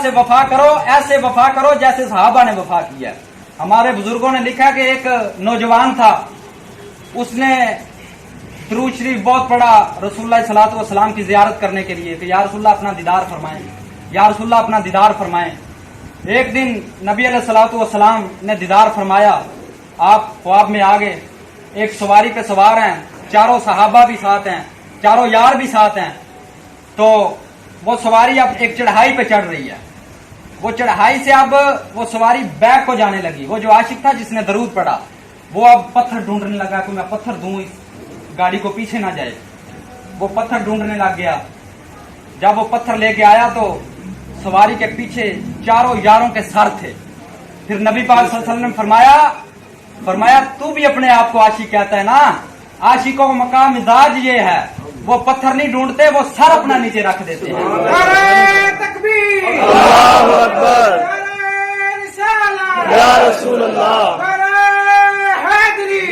से वफा करो, ऐसे वफा करो जैसे सहाबा ने वफा किया। हमारे बुजुर्गों ने लिखा कि एक नौजवान था, उसने दुरूद शरीफ बहुत पढ़ा रसूलुल्लाह सल्लल्लाहु अलैहि वसल्लम की जियारत करने के लिए कि या रसूलुल्लाह अपना दीदार फरमाएं, या रसूलुल्लाह अपना दीदार फरमाएं। एक दिन नबी अलैहिस्सलातु वस्सलाम ने दीदार फरमाया, आप ख्वाब में आ गए, एक सवारी पे सवार हैं, चारों सहाबा भी साथ हैं, चारों यार भी साथ हैं। तो वो सवारी अब एक चढ़ाई पे चढ़ रही है, वो चढ़ाई से अब वो सवारी बैक को जाने लगी। वो जो आशिक था जिसने दरूद पढ़ा वो अब पत्थर ढूंढने लगा कि मैं पत्थर दूं इस गाड़ी को पीछे ना जाए। वो पत्थर ढूंढने लग गया। जब वो पत्थर लेके आया तो सवारी के पीछे चारों यारों के सर थे। फिर नबी पाक सल्लल्लाहु अलैहि वसल्लम ने फरमाया तू भी अपने आप को आशिक कहता है ना, आशिकों का मकाम मिजाज ये है, वो पत्थर नहीं ढूंढते, वो सर अपना नीचे रख देते हैं। नारे तकबीर, अल्लाहु अकबर, नारे रिसालत, या रसूल अल्लाह, नारे हैदरी।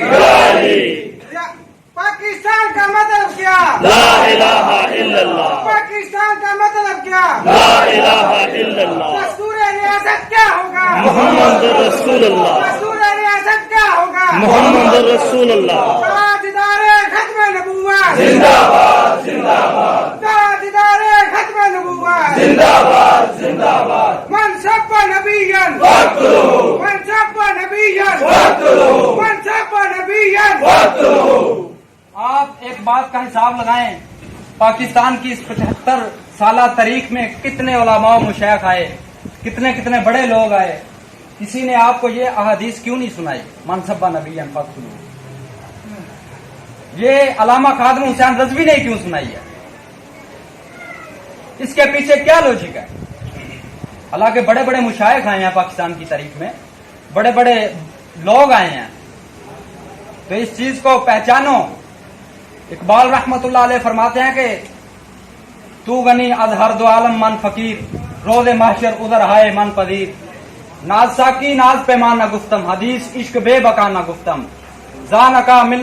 पाकिस्तान का मतलब क्या? ला इलाहा इल्लल्लाह, पाकिस्तान का मतलब क्या? ला इलाहा इल्लल्लाह, दस्तूर रियासत क्या होगा? मोहम्मद रसूलुल्लाह, दस्तूर रियासत क्या होगा? मोहम्मद रसूलुल्लाह, ताजदारे खत्म नबुव्वत जिंदाबाद जिंदाबाद, ताजदारे खत्म नबुव्वत जिंदाबाद जिंदाबाद, मन सब नबियन वक्तुलू, मन सब नबियन वक्तुलू, मन सब नबियन। वक्तुलू। आप एक बात का हिसाब लगाएं, पाकिस्तान की इस 75 साला तारीख में कितने उलमा मुशैख आए, कितने कितने बड़े लोग आए, किसी ने आपको ये अहादीस क्यों नहीं सुनाई? मनसब्बा नबीयन फक्तुलू, ये अलामा खादिम हुसैन रज़वी ने क्यों सुनाई है? इसके पीछे क्या लॉजिक है? हालांकि बड़े बड़े मुशाइख आए हैं पाकिस्तान की तारीख में, बड़े बड़े लोग आए हैं, तो इस चीज को पहचानो। इकबाल रहमतुल्लाह अलैह फरमाते हैं कि तू गनी अजहर दो आलम मन फकीर, रोज़े महशर उधर हाय मन पदीर, नाज साकी नाज पैमाना गुफ्तम, हदीस इश्क बेबका न गुफ्तम, जान का मिल